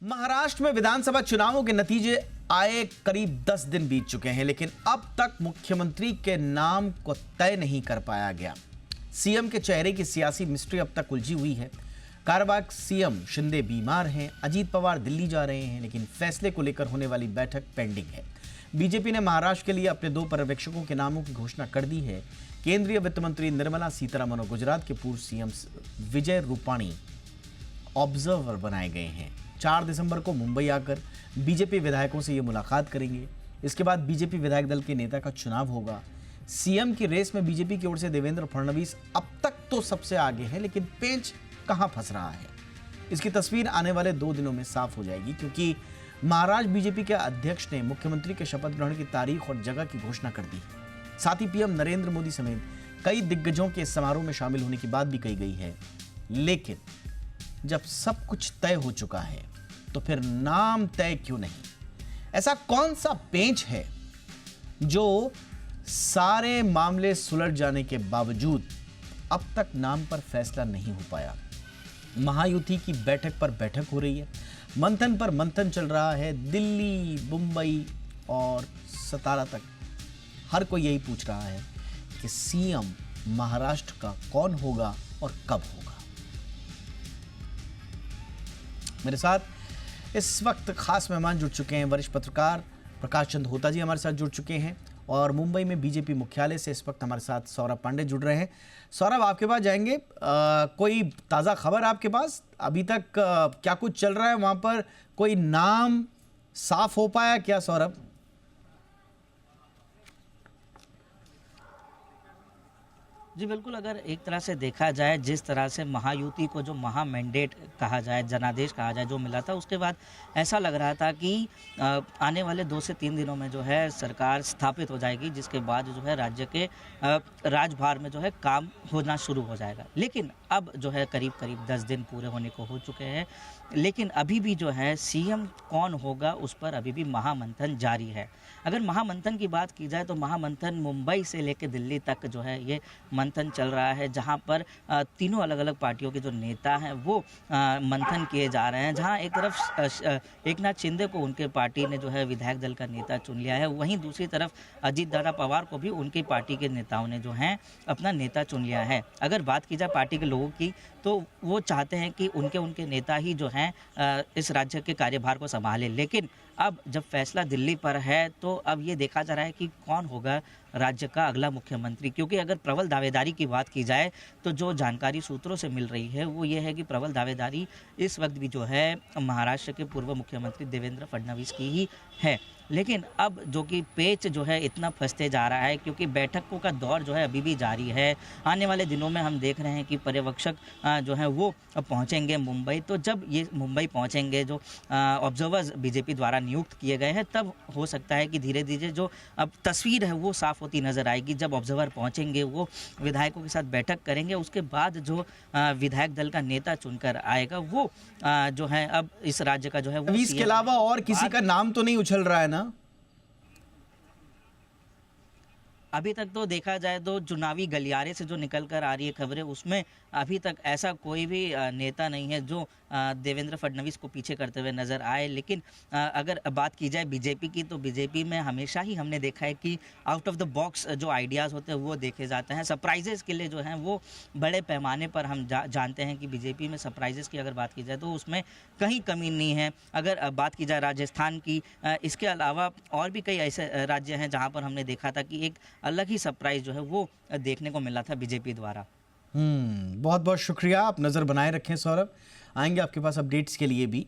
महाराष्ट्र में विधानसभा चुनावों के नतीजे आए करीब 10 दिन बीत चुके हैं, लेकिन अब तक मुख्यमंत्री के नाम को तय नहीं कर पाया गया। सीएम के चेहरे की सियासी मिस्ट्री अब तक उलझी हुई है। कार्यवाहक सीएम शिंदे बीमार हैं, अजीत पवार दिल्ली जा रहे हैं, लेकिन फैसले को लेकर होने वाली बैठक पेंडिंग है। बीजेपी ने महाराष्ट्र के लिए अपने 2 पर्यवेक्षकों के नामों की घोषणा कर दी है। केंद्रीय वित्त मंत्री निर्मला सीतारमण और गुजरात के पूर्व सीएम विजय रूपाणी ऑब्जर्वर बनाए गए हैं। 4 दिसंबर को मुंबई आकर बीजेपी विधायकों से ये मुलाकात करेंगे। इसके बाद बीजेपी विधायक दल के नेता का चुनाव होगा। सीएम की रेस में बीजेपी की ओर से देवेंद्र फडणवीस अब तक तो सबसे आगे है, लेकिन पेंच कहां फंस रहा है, इसकी तस्वीर आने वाले 2 दिनों में साफ हो जाएगी, क्योंकि महाराष्ट्र बीजेपी के अध्यक्ष ने मुख्यमंत्री के शपथ ग्रहण की तारीख और जगह की घोषणा कर दी। साथ ही पीएम नरेंद्र मोदी समेत कई दिग्गजों के इस समारोह में शामिल होने की बात भी कही गई है। लेकिन जब सब कुछ तय हो चुका है तो फिर नाम तय क्यों नहीं? ऐसा कौन सा पेंच है जो सारे मामले सुलझ जाने के बावजूद अब तक नाम पर फैसला नहीं हो पाया? महायुति की बैठक पर बैठक हो रही है, मंथन पर मंथन चल रहा है। दिल्ली, मुंबई और सतारा तक हर कोई यही पूछ रहा है कि सीएम महाराष्ट्र का कौन होगा और कब होगा। मेरे साथ इस वक्त खास मेहमान जुड़ चुके हैं। वरिष्ठ पत्रकार प्रकाश चंद्र होता जी हमारे साथ जुड़ चुके हैं, और मुंबई में बीजेपी मुख्यालय से इस वक्त हमारे साथ सौरभ पांडे जुड़ रहे हैं। सौरभ, आपके पास जाएंगे। कोई ताज़ा खबर आपके पास? अभी तक क्या कुछ चल रहा है वहां पर? कोई नाम साफ हो पाया क्या सौरभ? जी बिल्कुल, अगर एक तरह से देखा जाए, जिस तरह से महायुति को जो महा मैंडेट कहा जाए, जनादेश कहा जाए, जो मिला था, उसके बाद ऐसा लग रहा था कि आने वाले 2 से 3 दिनों में जो है सरकार स्थापित हो जाएगी, जिसके बाद जो है राज्य के राजभार में जो है काम होना शुरू हो जाएगा। लेकिन अब जो है करीब करीब 10 दिन पूरे होने को हो चुके हैं, लेकिन अभी भी जो है सीएम कौन होगा उस पर अभी भी महामंथन जारी है। अगर महामंथन की बात की जाए तो महामंथन मुंबई से लेकर दिल्ली तक जो है ये मंथन चल रहा है, जहां पर तीनों अलग अलग पार्टियों के जो नेता हैं वो मंथन किए जा रहे हैं। जहां एक तरफ एकनाथ शिंदे को उनके पार्टी ने जो है विधायक दल का नेता चुन लिया है, वहीं दूसरी तरफ अजीत दादा पवार को भी उनकी पार्टी के नेताओं ने जो है अपना नेता चुन लिया है। अगर बात की जाए पार्टी के लोगों की, तो वो चाहते हैं कि उनके नेता ही जो हैं इस राज्य के कार्यभार को संभाले। लेकिन अब जब फैसला दिल्ली पर है, तो अब ये देखा जा रहा है कि कौन होगा राज्य का अगला मुख्यमंत्री। क्योंकि अगर प्रबल दावेदारी की बात की जाए तो जो जानकारी सूत्रों से मिल रही है वो ये है कि प्रबल दावेदारी इस वक्त भी जो है महाराष्ट्र के पूर्व मुख्यमंत्री देवेंद्र फडणवीस की ही है। लेकिन अब जो कि पेच जो है इतना फंसते जा रहा है, क्योंकि बैठकों का दौर जो है अभी भी जारी है। आने वाले दिनों में हम देख रहे हैं कि पर्यवेक्षक जो है वो पहुंचेंगे मुंबई। तो जब ये मुंबई पहुंचेंगे, जो ऑब्जर्वर्स बीजेपी द्वारा नियुक्त किए गए हैं, तब हो सकता है कि धीरे धीरे जो अब तस्वीर है वो साफ होती नजर आएगी। जब ऑब्जर्वर पहुंचेंगे, वो विधायकों के साथ बैठक करेंगे, उसके बाद जो विधायक दल का नेता चुनकर आएगा वो जो है अब इस राज्य का जो है वो। इसके अलावा और किसी का नाम तो नहीं उछल रहा है ना? अभी तक तो देखा जाए तो चुनावी गलियारे से जो निकल कर आ रही है खबरें, उसमें अभी तक ऐसा कोई भी नेता नहीं है जो देवेंद्र फडणवीस को पीछे करते हुए नजर आए। लेकिन अगर बात की जाए बीजेपी की, तो बीजेपी में हमेशा ही हमने देखा है कि आउट ऑफ द बॉक्स जो आइडियाज़ होते हैं वो देखे जाते हैं। सरप्राइजेस के लिए जो हैं वो बड़े पैमाने पर हम जानते हैं कि बीजेपी में सरप्राइजेस की अगर बात की जाए तो उसमें कहीं कमी नहीं है। अगर बात की जाए राजस्थान की, इसके अलावा और भी कई ऐसे राज्य हैं जहाँ पर हमने देखा था कि एक अलग ही सरप्राइज जो है वो देखने को मिला था बीजेपी द्वारा। बहुत बहुत शुक्रिया। आप नज़र बनाए रखें सौरभ, आएंगे आपके पास अपडेट्स के लिए भी।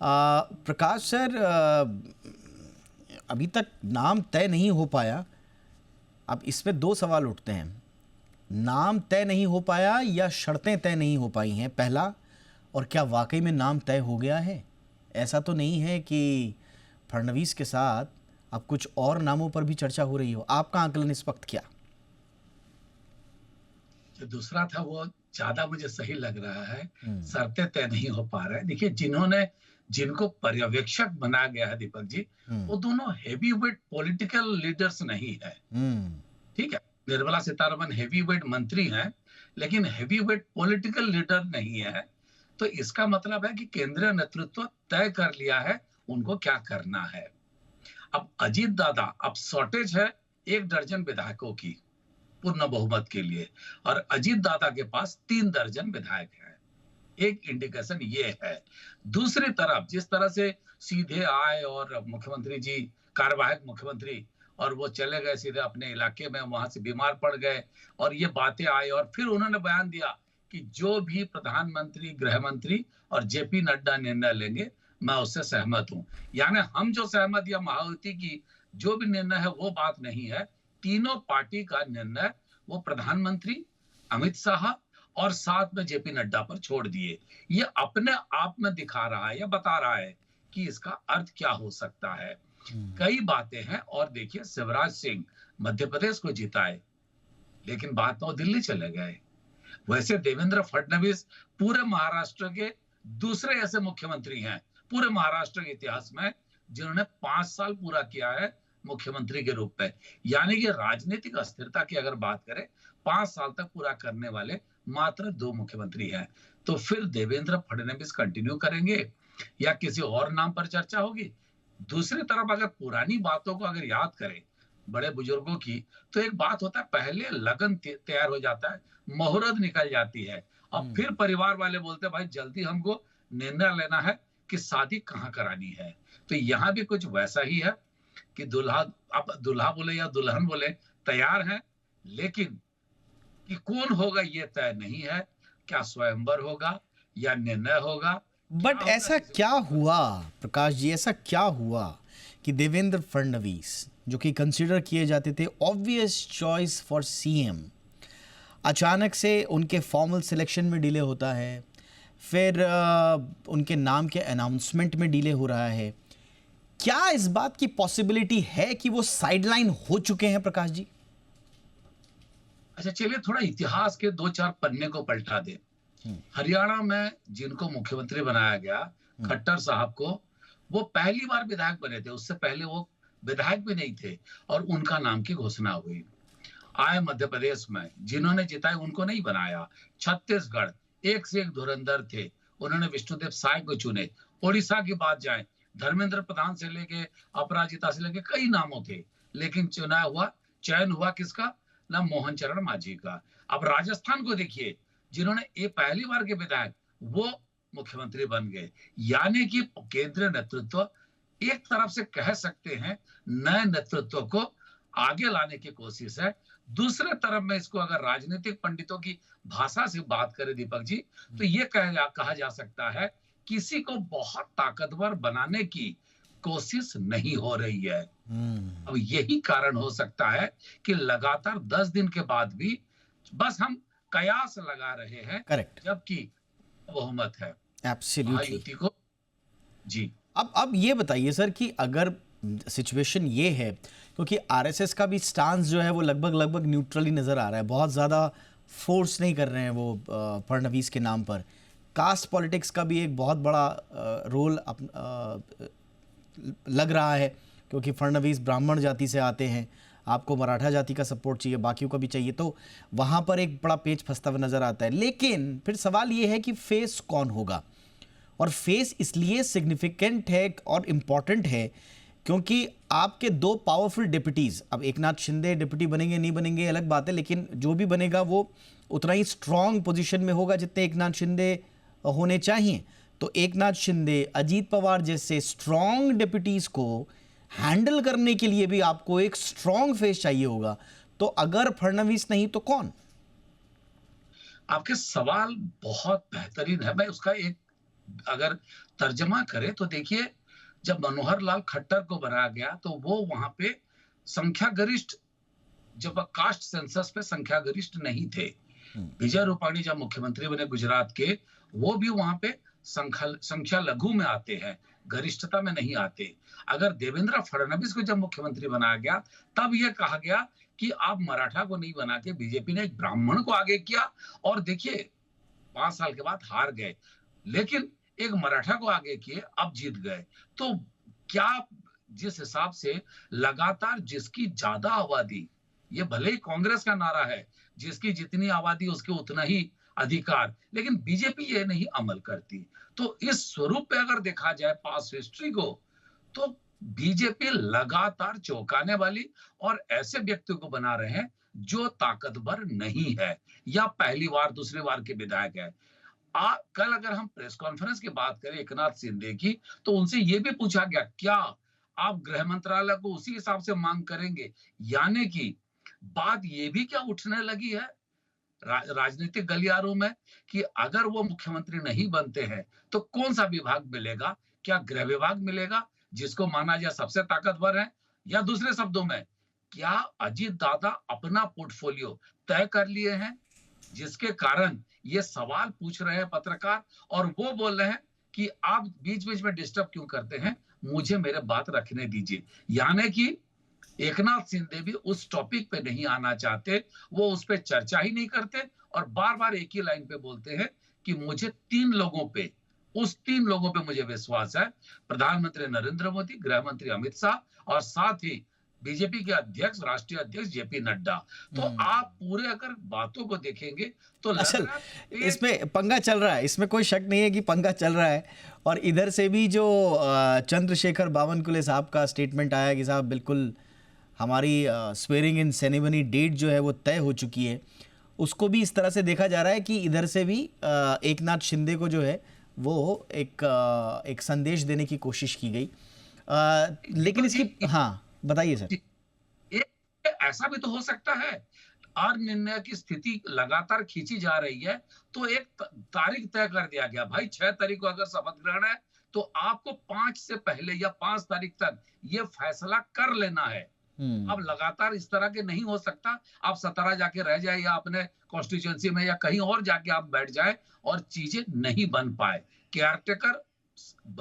प्रकाश सर, अभी तक नाम तय नहीं हो पाया। अब इसमें 2 सवाल उठते हैं, नाम तय नहीं हो पाया या शर्तें तय नहीं हो पाई हैं, पहला। और क्या वाकई में नाम तय हो गया है? ऐसा तो नहीं है कि फडणवीस के साथ अब कुछ और नामों पर भी चर्चा हो रही हो? आपका आकलन इस वक्त क्या? जो दूसरा था वो ज्यादा मुझे सही लग रहा है। शर्तें तय नहीं हो पा रहा है। देखिए, जिनको पर्यवेक्षक बनाया गया है दीपक जी, वो दोनों हेवी वेट पॉलिटिकल लीडर्स नहीं है। ठीक है, निर्मला सीतारमण हेवी वेट मंत्री हैं, लेकिन हेवी वेट पॉलिटिकल लीडर नहीं है। तो इसका मतलब है कि केंद्रीय नेतृत्व तय कर लिया है उनको क्या करना है। अब अजीत दादा, अब शॉर्टेज है 1 दर्जन विधायकों की पूर्ण बहुमत के लिए, और अजीत दादा के पास 3 दर्जन विधायक हैं। एक इंडिकेशन ये है। दूसरी तरफ जिस तरह से सीधे आए और मुख्यमंत्री जी, कार्यवाहक मुख्यमंत्री, और वो चले गए सीधे अपने इलाके में, वहां से बीमार पड़ गए, और ये बातें आई और फिर उन्होंने बयान दिया कि जो भी प्रधानमंत्री, गृह मंत्री और जेपी नड्डा निर्णय लेंगे मैं उससे सहमत हूं। यानी हम जो सहमत या महायुति की जो भी निर्णय है वो बात नहीं है, तीनों पार्टी का निर्णय वो प्रधानमंत्री अमित शाह और साथ में जेपी नड्डा पर छोड़ दिए। ये अपने आप में दिखा रहा है या बता रहा है कि इसका अर्थ क्या हो सकता है। कई बातें हैं। और देखिए, शिवराज सिंह मध्य प्रदेश को जिताए, लेकिन बाद में वो दिल्ली चले गए। वैसे देवेंद्र फडणवीस पूरे महाराष्ट्र के दूसरे ऐसे मुख्यमंत्री हैं पूरे महाराष्ट्र के इतिहास में जिन्होंने 5 साल पूरा किया है मुख्यमंत्री के रूप में। यानी कि राजनीतिक अस्थिरता की अगर बात करें, 5 साल तक पूरा करने वाले मात्र 2 मुख्यमंत्री हैं। तो फिर देवेंद्र फडणवीस कंटिन्यू करेंगे या किसी और नाम पर चर्चा होगी? दूसरी तरफ अगर पुरानी बातों को अगर याद करें बड़े बुजुर्गों की, तो एक बात होता है, पहले लगन तैयार हो जाता है, मुहूर्त निकल जाती है, और फिर परिवार वाले बोलते हैं भाई जल्दी हमको निर्णय लेना है कि शादी कहाँ करानी है। तो यहाँ भी कुछ वैसा ही है कि दूल्हा बोले या दुल्हन बोले तैयार हैं, लेकिन कि कौन होगा ये तय नहीं है। क्या स्वयंवर होगा या निर्णय होगा? बट ऐसा क्या हुआ प्रकाश जी, ऐसा क्या हुआ कि देवेंद्र फडणवीस, जो कि कंसीडर किए जाते थे ऑब्वियस चॉइस फॉर सीएम, अचानक से उनके फॉर्मल सिलेक्शन में डिले होता है, फिर उनके नाम के अनाउंसमेंट में डिले हो रहा है? क्या इस बात की पॉसिबिलिटी है कि वो साइडलाइन हो चुके हैं प्रकाश जी? अच्छा, चलिए थोड़ा इतिहास के 2-4 पन्ने को पलटा दे। हरियाणा में जिनको मुख्यमंत्री बनाया गया, खट्टर साहब को, वो पहली बार विधायक बने थे, उससे पहले वो विधायक भी नहीं थे, और उनका नाम की घोषणा हुई। आए मध्य प्रदेश में, जिन्होंने जिताए उनको नहीं बनाया। छत्तीसगढ़ एक से एक धुरंधर थे, उन्होंने विष्णुदेव साय को चुने। ओडिशा की बात जाए, धर्मेंद्र प्रधान से लेके अपराजिता से लेके कई नामों थे, लेकिन चयन हुआ किसका? ना मोहन चरण मांझी का। अब राजस्थान को देखिए, जिन्होंने ये पहली बार के विधायक वो मुख्यमंत्री बन गए। यानी कि केंद्रीय नेतृत्व एक तरफ से कह सकते हैं नए नेतृत्व को आगे लाने की कोशिश है, दूसरे तरफ में इसको अगर राजनीतिक पंडितों की भाषा से बात करें दीपक जी, तो ये कहा जा सकता है किसी को बहुत ताकतवर बनाने की कोशिश नहीं हो रही है। अब यही कारण हो सकता है कि लगातार 10 दिन के बाद भी बस हम कयास लगा रहे हैं। करेक्ट। जबकि बहुमत है एब्सोल्युटली महायुति को। जी, अब ये बताइए सर कि अगर सिचुएशन ये है, क्योंकि आरएसएस का भी स्टांस जो है वो लगभग न्यूट्रल ही नज़र आ रहा है, बहुत ज़्यादा फोर्स नहीं कर रहे हैं वो फडणवीस के नाम पर। कास्ट पॉलिटिक्स का भी एक बहुत बड़ा रोल लग रहा है, क्योंकि फडणवीस ब्राह्मण जाति से आते हैं, आपको मराठा जाति का सपोर्ट चाहिए, बाकियों का भी चाहिए, तो वहाँ पर एक बड़ा पेच फंसता हुआ नज़र आता है। लेकिन फिर सवाल ये है कि फेस कौन होगा, और फेस इसलिए सिग्निफिकेंट है और इम्पॉर्टेंट है क्योंकि आपके 2 पावरफुल डिप्यूटीज़, अब एकनाथ शिंदे डिप्यूटी बनेंगे नहीं बनेंगे अलग बात है, लेकिन जो भी बनेगा वो उतना ही स्ट्रांग पोजीशन में होगा जितने एकनाथ शिंदे होने चाहिए। तो एकनाथ शिंदे, अजीत पवार जैसे स्ट्रांग डिप्यूटीज़ को हैंडल करने के लिए भी आपको एक स्ट्रांग फेस चाहिए होगा। तो अगर फडणवीस नहीं तो कौन? आपके सवाल बहुत बेहतरीन है। मैं उसका एक अगर तर्जमा करें तो देखिए, जब मनोहर लाल खट्टर को बनाया गया तो वो वहां पे संख्या गरिष्ठ, जब कास्ट सेंसस पे संख्या गरिष्ठ नहीं थे। विजय रूपाणी जब मुख्यमंत्री बने गुजरात के, वो भी वहां पे संख्या लघु में आते हैं, गरिष्ठता में नहीं आते। अगर देवेंद्र फडणवीस को जब मुख्यमंत्री बनाया गया, तब यह कहा गया कि आप मराठा को नहीं बना के बीजेपी ने एक ब्राह्मण को आगे किया, और देखिए 5 साल के बाद हार गए, लेकिन एक मराठा को आगे किए, अब जीत गए। तो क्या जिस हिसाब से लगातार जिसकी ज्यादा आबादी, ये भले ही कांग्रेस का नारा है, जिसकी जितनी आबादी उसके उतना ही अधिकार, लेकिन बीजेपी ये नहीं अमल करती। तो इस स्वरूप पे अगर देखा जाए पास हिस्ट्री को, तो बीजेपी लगातार चौंकाने वाली और ऐसे व्यक्ति को बना रहे हैं जो ताकतवर नहीं है या पहली बार दूसरी बार के विधायक है। कल अगर हम प्रेस कॉन्फ्रेंस की बात करें एकनाथ शिंदे की, तो उनसे यह भी पूछा गया क्या आप गृह मंत्रालय को उसी हिसाब से मांग करेंगे, यानी कि बात ये भी क्या उठने लगी है राजनीतिक गलियारों में कि अगर वो मुख्यमंत्री नहीं बनते हैं तो कौन सा विभाग मिलेगा, क्या गृह विभाग मिलेगा जिसको माना जाए सबसे ताकतवर है, या दूसरे शब्दों में क्या अजीत दादा अपना पोर्टफोलियो तय कर लिए हैं, जिसके कारण ये सवाल पूछ रहे हैं पत्रकार और वो बोल रहे हैं कि आप बीच बीच में डिस्टर्ब क्यों करते हैं, मुझे मेरे बात रखने दीजिए। यानी कि एकनाथ शिंदे भी उस टॉपिक पे नहीं आना चाहते, वो उस पे चर्चा ही नहीं करते और बार बार एक ही लाइन पे बोलते हैं कि मुझे उस तीन लोगों पे मुझे विश्वास है, प्रधानमंत्री नरेंद्र मोदी, गृह मंत्री अमित शाह और साथ ही बीजेपी के अध्यक्ष, राष्ट्रीय अध्यक्ष जेपी नड्डा। तो आप पूरे अगर बातों को देखेंगे तो असल इसमें पंगा चल रहा है, इसमें कोई शक नहीं है कि पंगा चल रहा है। और इधर से भी जो चंद्रशेखर बावनकुले साहब का स्टेटमेंट आया कि साहब बिल्कुल हमारी स्वेरिंग इन सेरेमनी डेट जो है वो तय हो चुकी है, उसको भी इस तरह से देखा जा रहा है कि इधर से भी एकनाथ शिंदे को जो है वो एक संदेश देने की कोशिश की गई। लेकिन इसकी हाँ बताइए सर। ऐसा भी तो हो सकता है, और निर्णय की स्थिति लगातार खींची जा रही है तो एक तारीख तय कर दिया गया, भाई 6 तारीख को अगर शपथ ग्रहण है तो आपको 5 से पहले या 5 तारीख तक ये फैसला कर लेना है। अब लगातार इस तरह के नहीं हो सकता, आप 17 जाके रह जाए या अपने कॉन्स्टिट्यूएंसी में या कहीं और जाके आप बैठ जाए और चीजें नहीं बन पाए। केयरटेकर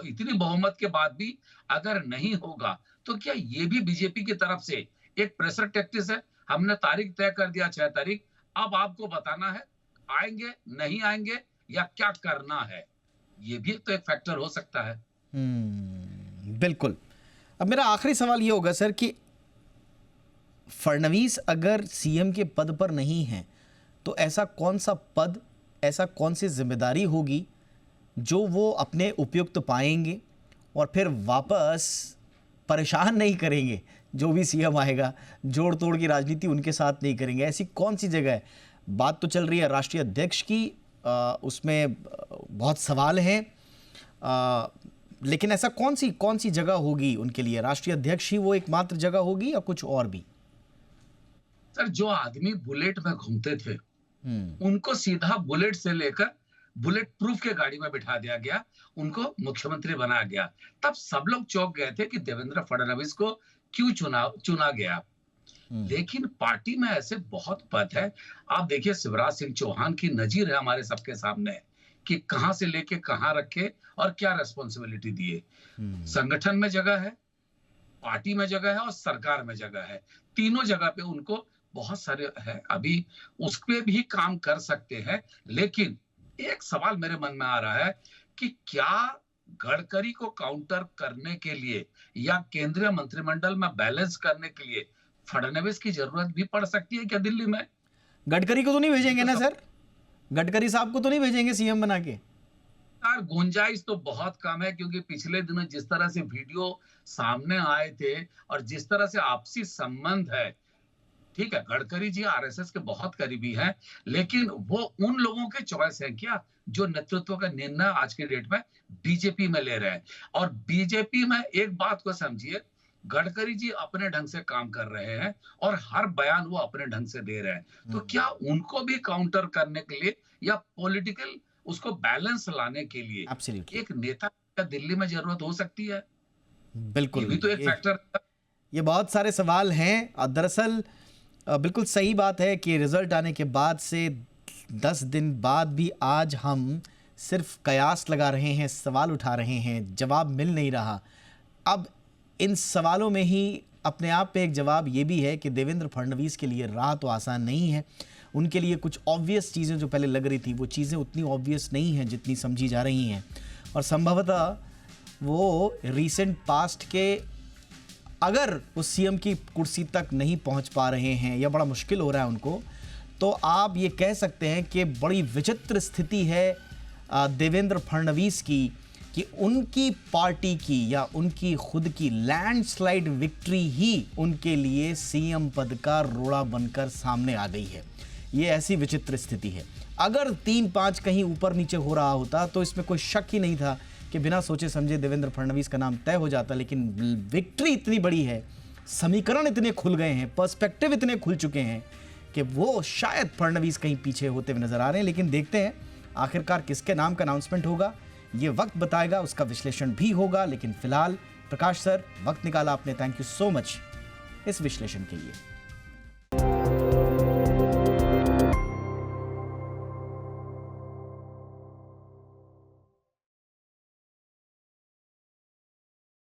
इतनी बहुमत के बाद भी अगर नहीं होगा तो क्या ये भी बीजेपी की तरफ से एक प्रेशर टैक्टिस है, हमने तारीख तय कर दिया 6 तारीख, अब आपको बताना है आएंगे नहीं आएंगे या क्या करना है, ये भी तो एक फैक्टर हो सकता है। बिल्कुल। अब मेरा आखिरी सवाल ये होगा सर कि फडणवीस अगर सीएम के पद पर नहीं है तो ऐसा कौन सा पद, ऐसा कौन सी जिम्मेदारी होगी जो वो अपने उपयुक्त पाएंगे और फिर वापस परेशान नहीं करेंगे, जो भी सीएम आएगा जोड़ तोड़ की राजनीति उनके साथ नहीं करेंगे, ऐसी कौन सी जगह है? बात तो चल रही है राष्ट्रीय अध्यक्ष की, उसमें बहुत सवाल हैं, लेकिन ऐसा कौन सी जगह होगी उनके लिए? राष्ट्रीय अध्यक्ष ही वो एकमात्र जगह होगी या कुछ और भी? सर, जो आदमी बुलेट में घूमते थे उनको सीधा बुलेट से लेकर बुलेट प्रूफ के गाड़ी में बिठा दिया गया, उनको मुख्यमंत्री बनाया गया। तब सब लोग चौंक गए थे कि देवेंद्र फडणवीस को क्यों चुना गया। लेकिन पार्टी में ऐसे बहुत पद है, आप देखिए शिवराज सिंह चौहान की नजीर है हमारे सबके सामने कि कहां से लेके कहां रखे और क्या रेस्पॉन्सिबिलिटी दिए। संगठन में जगह है, पार्टी में जगह है और सरकार में जगह है, तीनों जगह पे उनको बहुत सारे है, अभी उस पे भी काम कर सकते हैं। लेकिन एक सवाल मेरे मन में आ रहा है कि क्या गडकरी को काउंटर करने के लिए या केंद्रीय मंत्रिमंडल में बैलेंस करने के लिए फडणवीस की जरूरत भी पड़ सकती है क्या दिल्ली में? गडकरी को तो नहीं भेजेंगे ना सर? गडकरी साहब को तो नहीं भेजेंगे सीएम बना के? यार गुंजाइश तो बहुत कम है, क्योंकि पिछले दिनों जिस तरह से वीडियो सामने आए थे और जिस तरह से आपसी संबंध है, ठीक है गडकरी जी आरएसएस के बहुत करीबी हैं, लेकिन वो उन लोगों के चॉइस है क्या जो नेतृत्व का निर्णय आज के डेट में बीजेपी में ले रहे हैं। और बीजेपी में एक बात को समझिए, गडकरी जी अपने ढंग से काम कर रहे हैं और हर बयान वो अपने ढंग से दे रहे हैं, तो क्या उनको भी काउंटर करने के लिए या पॉलिटिकल उसको बैलेंस लाने के लिए एक नेता का दिल्ली में जरूरत हो सकती है? बिल्कुल, ये भी तो एक फैक्टर। ये बहुत सारे सवाल हैं। दरअसल बिल्कुल सही बात है कि रिजल्ट आने के बाद से 10 दिन बाद भी आज हम सिर्फ कयास लगा रहे हैं, सवाल उठा रहे हैं, जवाब मिल नहीं रहा। अब इन सवालों में ही अपने आप पे एक जवाब ये भी है कि देवेंद्र फडणवीस के लिए राह तो आसान नहीं है। उनके लिए कुछ ऑब्वियस चीज़ें जो पहले लग रही थी वो चीज़ें उतनी ऑब्वियस नहीं हैं जितनी समझी जा रही हैं, और संभवतः वो रीसेंट पास्ट के अगर वो सीएम की कुर्सी तक नहीं पहुंच पा रहे हैं या बड़ा मुश्किल हो रहा है उनको, तो आप ये कह सकते हैं कि बड़ी विचित्र स्थिति है देवेंद्र फडणवीस की कि उनकी पार्टी की या उनकी खुद की लैंडस्लाइड विक्ट्री ही उनके लिए सीएम पद का रोड़ा बनकर सामने आ गई है। ये ऐसी विचित्र स्थिति है। अगर 3-5 कहीं ऊपर नीचे हो रहा होता तो इसमें कोई शक ही नहीं था कि बिना सोचे समझे देवेंद्र फडणवीस का नाम तय हो जाता, लेकिन विक्ट्री इतनी बड़ी है, समीकरण इतने खुल गए हैं, पर्सपेक्टिव इतने खुल चुके हैं कि वो शायद फडणवीस कहीं पीछे होते हुए नजर आ रहे हैं। लेकिन देखते हैं आखिरकार किसके नाम का अनाउंसमेंट होगा, ये वक्त बताएगा, उसका विश्लेषण भी होगा। लेकिन फिलहाल प्रकाश सर, वक्त निकाला आपने, थैंक यू सो मच इस विश्लेषण के लिए।